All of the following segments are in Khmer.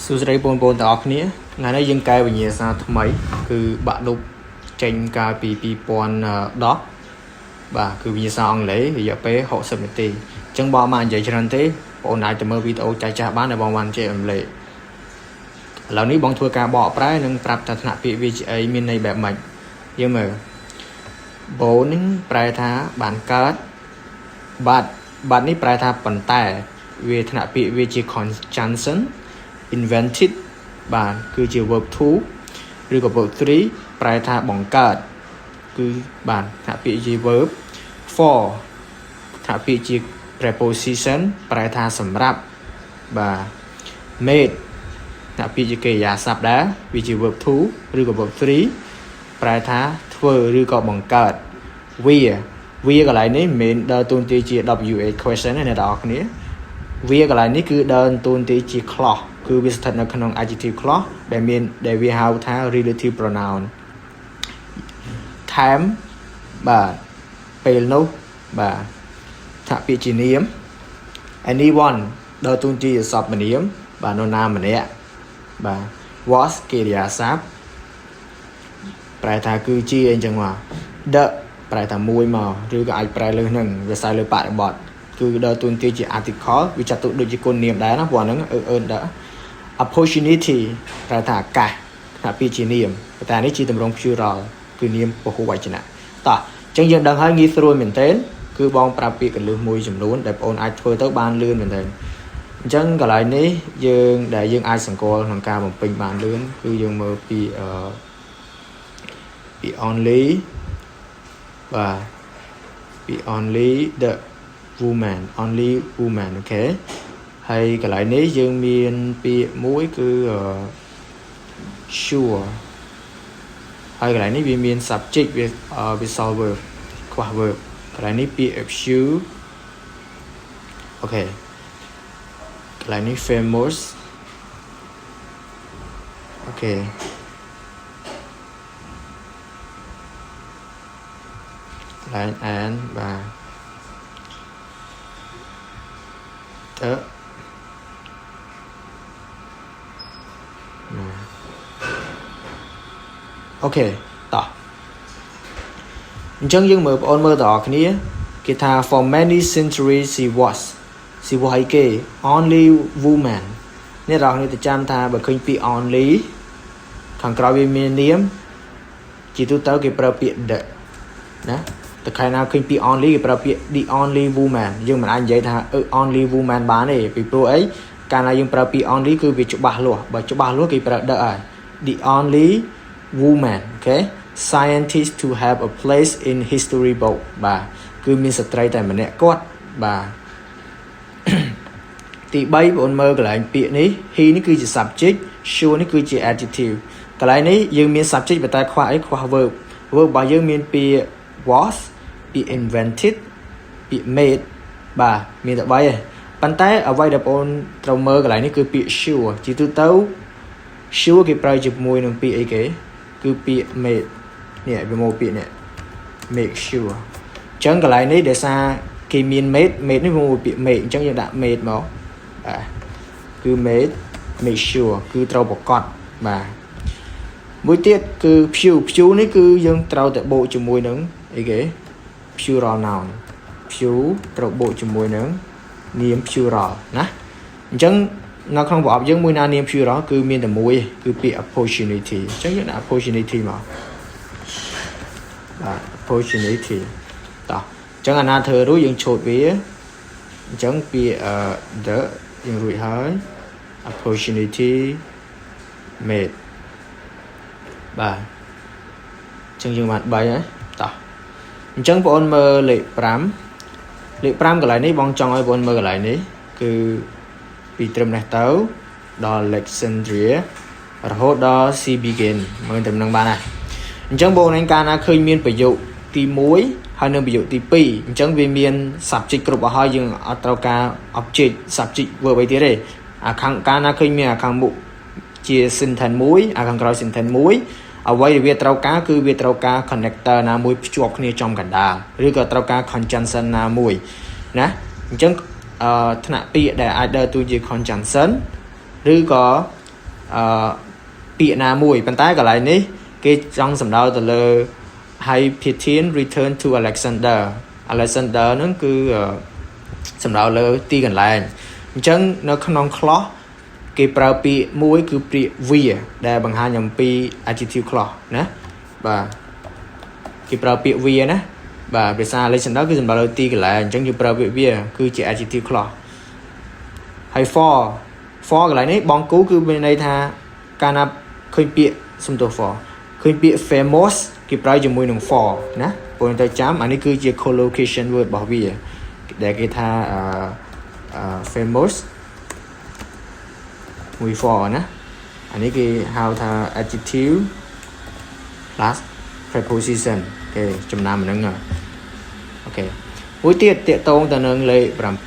សួស្តីបងប្អូនទាំងអស់គ្នាថ្ងៃនេះយើងកែវិញ្ញាសាថ្មីគឺបាក់ឌុបចេញកាលពី2010បាទគឺវិញ្ញាសាអង់គ្លេសរយៈពេល60នាទីអញ្ចឹងបងបាននិយាយច្រើនទេបងអាចទៅមើលវីដេអូចាស់ៗបានដែលបងបានជែករំលែកឥឡូវនេះបងធ្វើការបកប្រែនិងប្រាប់ថាថ្នាក់ពាក្យ VGA មានន័យបែបម៉េចយើងមើលបូននឹងប្រែថាបានកើតបាត់នេះប្រែថាប៉ុន្តែវាថ្នាក់ពាក្យវាជា conjunction invented បាទគឺជា verb 2 ឬក៏ verb 3ប្រែថាបង្កើតគឺបាទថ្នាក់ពាក្យជា verb 4ថ្នាក់ពាក្យជា preposition ប្រែថាសម្រាប់បាទ made ថ្នាក់ពាក្យជាកិរិយាសព្ទដែរវាជា verb 2ឬក៏ verb 3ប្រែថាធ្វើឬក៏បង្កើតវាកន្លែងនេះមិនដើរតួនាទីជា WH question ទេអ្នកនរគ្នាវាកន្លែងនេះគឺដើរតួនាទីជា clause គឺវាស្ថិតនៅក្នុង adjective clause ដែលវាហៅថា relative pronoun time បាទពេលនោះបាទថាពាក្យជានាម anyone ដើរតួនាទីជាសព្វនាមបាទនរណាម្នាក់បាទ was កិរិយាសព្ទប្រែថាគឺជាអញ្ចឹងមក the ប្រែថាមួយមកឬក៏អាចប្រែលើហ្នឹងវាស្រ័យលើបរិបទគឺដើរតួនាទីជា article វាចាត់ទុកដូចជាគុណនាមដែរណាព្រោះហ្នឹងដើរ opportunity ប្រែថាឱកាសថាពាក្យជានាមតែនេះជាទម្រង់ plural គឺនាមពហុវចនៈតោះអញ្ចឹងយើងដឹងហើយងាយស្រួលមែនទែនគឺបងប្រាប់ពាក្យកន្លឹះមួយចំនួនដែលបងអាចធ្វើទៅបានលឿនមែនទែនអញ្ចឹងកន្លែងនេះយើងអាចសង្កល់ក្នុងការបំពេញបានលឿនគឺយើងមើលពីonly បាទពី only the woman only woman អូខេហើយកន្លែងនេះយើងមានពាក្យមួយគឺ sure ហើយកន្លែងនេះវាមាន subject វាសល់ verb ខ្វះ verb កន្លែងនេះពាក្យ sure អូខេកន្លែងនេះ famous អូខេកន្លែង and បាទអូខេតោះអញ្ចឹងយើងមើលបងប្អូនមើលតើគ្នាគេថា for many centuries she was អីគេ only woman នេះเราគ្នាទៅចាំថាបើឃើញពាក្យ only ខាងក្រោយវាមាននាមជាទូទៅគេប្រើពាក្យ the ណាតែខែណាឃើញពាក្យ only គេប្រើពាក្យ the only woman យើងមិនអាចនិយាយថាonly woman បានទេពីព្រោះអីកាលណាយើងប្រើពាក្យ only គឺវាច្បាស់លាស់បើច្បាស់លាស់គេប្រើ the ហើយ the only woman អូខេ scientist to have a place in history book បាទគឺមានស្ត្រីតែម្នាក់គាត់បាទទី3បងប្អូនមើលកន្លែងពាក្យនេះ he នេះគឺជា subject sure នេះគឺជា adjective កន្លែងនេះយើងមាន subject ប៉ុន្តែខ្វះអីខ្វះ verb របស់យើងមានពាក្យ was ពាក្យ invented ពាក្យ made បាទមានតែ3ឯងប៉ុន្តែអ្វីដែលបងប្អូនត្រូវមើលកន្លែងនេះគឺពាក្យ sure ជាទូទៅ sure គេប្រើជាមួយនឹងពាក្យអីគេគឺពាក្យ made នេះវាមកពាក្យនេះ make sure អញ្ចឹងកន្លែងនេះដែលសារគេមាន made នេះវាមកពាក្យ made អញ្ចឹងយើងដាក់ made មកបាទគឺ make sure គឺត្រូវប្រកបបាទមួយទៀតគឺ few នេះគឺយើងត្រូវតែបូកជាមួយនឹងអីគេ plural noun few ត្រូវបូកជាមួយនឹងនាម plural ណាអញ្ចឹងនៅក្នុងប្រអប់យើងមួយណានាម plural គឺមានតែមួយគឺពាក្យ opportunity អញ្ចឹងយើងដាក់ opportunity មកបាទ opportunity តោះអញ្ចឹងអាណាធ្វើរួចយើងឆូតវាអញ្ចឹងពាក្យ the យើងរួចហើយ opportunity made បាទអញ្ចឹងយើងបាន3ហើយតោះអញ្ចឹងបងប្អូនមើលលេខ5កន្លែងនេះបងចង់ឲ្យបងប្អូនមើលកន្លែងនេះគឺពីត្រឹមនេះទៅដល់ Alexandria រហូតដល់ sea begin មើលត្រឹមហ្នឹងបានហើយអញ្ចឹងបងប្អូនកាលណាឃើញមានប្រយោគទី1ហើយនៅប្រយោគទី2អញ្ចឹងវាមាន subject គ្រប់អស់ហើយយើងអត់ត្រូវការ object subject verb អីទៀតទេអាខាងកាលណាឃើញមានអាខាងមុខជា sentence 1អាខាងក្រោយ sentence 1អ្វីដែលវាត្រូវការគឺវាត្រូវការ connector ណាមួយភ្ជាប់គ្នាចំកណ្ដាលឬក៏ត្រូវការ conjunction ណាមួយណាអញ្ចឹងថ្នាក់ពាក្យដែលអាចដើរតួជា conjunction ឬក៏ ពាក្យណាមួយប៉ុន្តែកន្លែងនេះគេចង់សំដៅទៅលើ Hypatia return to Alexander ហ្នឹងគឺសំដៅលើទីកន្លែងអញ្ចឹងនៅក្នុង clause គេប្រើពាក្យមួយគឺពាក្យ via ដែលបង្ហាញអំពី adjective clause ណាបាទគេប្រើពាក្យ via ណាបាទភាសា Alexander គឺសំដៅលើទីកន្លែងអញ្ចឹងយើងប្រើពាក្យ via គឺជា adjective clause ហើយ for កន្លែងនេះបងគូគឺមានន័យថាកាលណាឃើញពាក្យសំទោស for ឃើញពាក្យ famous គេប្រើជាមួយនឹង for ណាបងទៅចាំអានេះគឺជា collocation word របស់វាដែលគេថាfamous មួយ for ណាអានេះគេហៅថា adjective plus preposition គេចំណាំហ្នឹងអូខេមួយទៀតតកតងទៅនឹងលេខ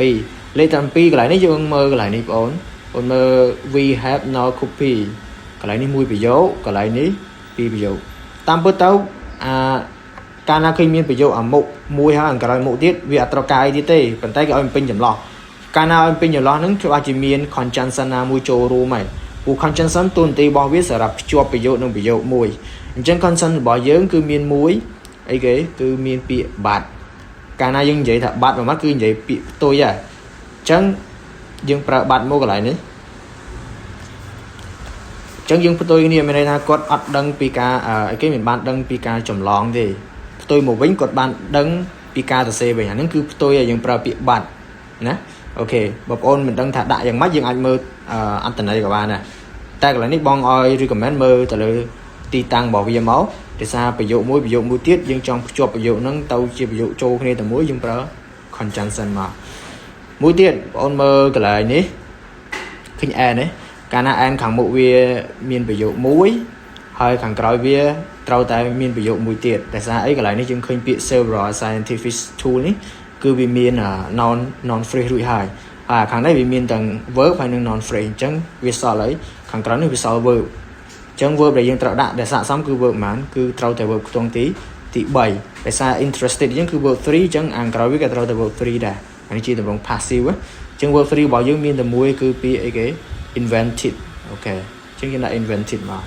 7លេខ7កន្លែងនេះយើងមើលកន្លែងនេះបងអូនមើល we have no copy កន្លែងនេះមួយប្រយោគកន្លែងនេះពីរប្រយោគតាមពិតទៅកាលណាឃើញមានប្រយោគអាមុខមួយហើយក្រោយមុខទៀតវាអត់ត្រូវការអីទៀតទេប៉ុន្តែគេឲ្យពេញចម្លោះកាលណាឲ្យពេញចម្លោះហ្នឹងគឺអាចជាមាន conjunction ណាមួយចូលរួមហើយព្រោះ conjunction តួនាទីរបស់វាសម្រាប់ភ្ជាប់ប្រយោគនឹងប្រយោគមួយអញ្ចឹង conjunction របស់យើងគឺមានមួយអីគេគឺមានពាក្យ but កាលណាយើងនិយាយថា but មួយម៉ាត់គឺនិយាយពាក្យផ្ទុយហើយអញ្ចឹងយើងប្រើ but មកកន្លែងនេះអញ្ចឹងយើងផ្ទុយគ្នាមានន័យថាគាត់អត់ដឹងពីការអីគេមិនបានដឹងពីការចម្លងទេផ្ទុយមកវិញគាត់បានដឹងពីការសរសេរវិញអាហ្នឹងគឺផ្ទុយឲ្យយើងប្រើពាក្យ but ណាអូខេបងប្អូនមិនដឹងថាដាក់យ៉ាងម៉េចយើងអាចមើលអត្ថន័យក៏បានដែរតែកន្លែងនេះបងឲ្យ recommend មើលទៅលើទីតាំងរបស់វាមកដោយសារប្រយោគមួយទៀតយើងចង់ភ្ជាប់ប្រយោគហ្នឹងទៅជាប្រយោគចូលគ្នាទៅមួយយើងប្រើ conjunction មកមួយទៀតបងប្អូនមើលកន្លែងនេះឃើញ and នេះកាលណា and ខាងមុខវាមានប្រយោគមួយហើយខាងក្រោយវាត្រូវតែមានប្រយោគមួយទៀតដោយសារអីកន្លែងនេះយើងឃើញពាក្យ several scientific tool នេះគឺវាមាន non phrase រួចហើយខាងនេះវាមានទាំង verb ហើយនិង non phrase អញ្ចឹងវាសល់អីខាងក្រោយនេះវាសល់ verb អញ្ចឹង verb ដែលយើងត្រូវដាក់ដែលស័ក្តិសមគឺ verb ប៉ុន្មានគឺត្រូវតែ verb ខ្ទង់ទី3ដោយសារ interested អញ្ចឹងគឺ verb 3អញ្ចឹងខាងក្រោយវាក៏ត្រូវតែ verb 3ដែរអានេះជាទម្រង់ passive អញ្ចឹង verb 3របស់យើងមានតែមួយគឺពាក្យអីគេ invented អូខេអញ្ចឹងយើងដាក់ invented មក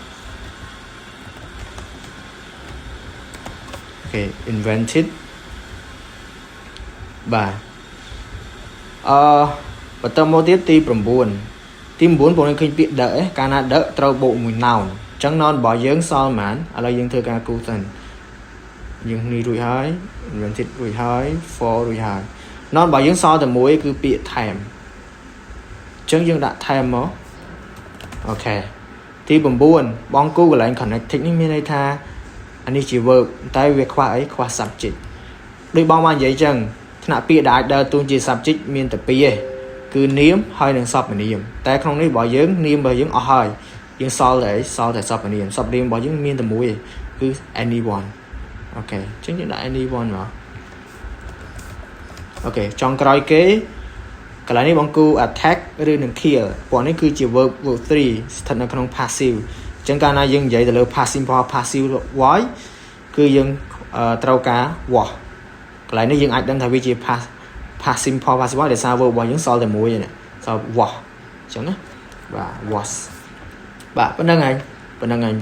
អូខេ invented បាទបន្តមកទៀតទី9បងឃើញពាក្យ the កាលណា the ត្រូវបូកមួយ noun អញ្ចឹង noun របស់យើងសល់ប៉ុន្មានឥឡូវយើងធ្វើការគូសិនយើងនេះរួចហើយ invented រួចហើយ for រួចហើយ noun របស់យើងសល់តែមួយគឺពាក្យ time អញ្ចឹងយើងដាក់ time មកអូខេទី9បងគូកន្លែង connected នេះមានន័យថាអានេះជា verb តែវាខ្វះអីខ្វះ subject ដូចបងបាននិយាយអញ្ចឹងថ្នាក់ពាក្យដែលអាចដើរតួជា subject មានតែពីរឯងគឺនាមហើយនិងសព្វនាមតែក្នុងនេះរបស់យើងនាមរបស់យើងអស់ហើយយើងសល់តែសព្វនាមរបស់យើងមានតែមួយឯងគឺ anyone អូខេអញ្ចឹងយើងដាក់ anyone មកអូខេចុងក្រោយគេកន្លែងនេះបងគូ attack ឬនឹង kill ពួកនេះគឺជា verb 3ស្ថិតនៅក្នុង passive អញ្ចឹងកាលណាយើងនិយាយទៅលើ passive voice គឺយើងត្រូវការ was កន្លែងនេះយើងអាចដឹងថាវាជា passive voice ដោយសារ verb របស់យើងសល់តែមួយឯងសល់ was អញ្ចឹងណាបាទ was បាទប៉ុណ្្នឹងហើយ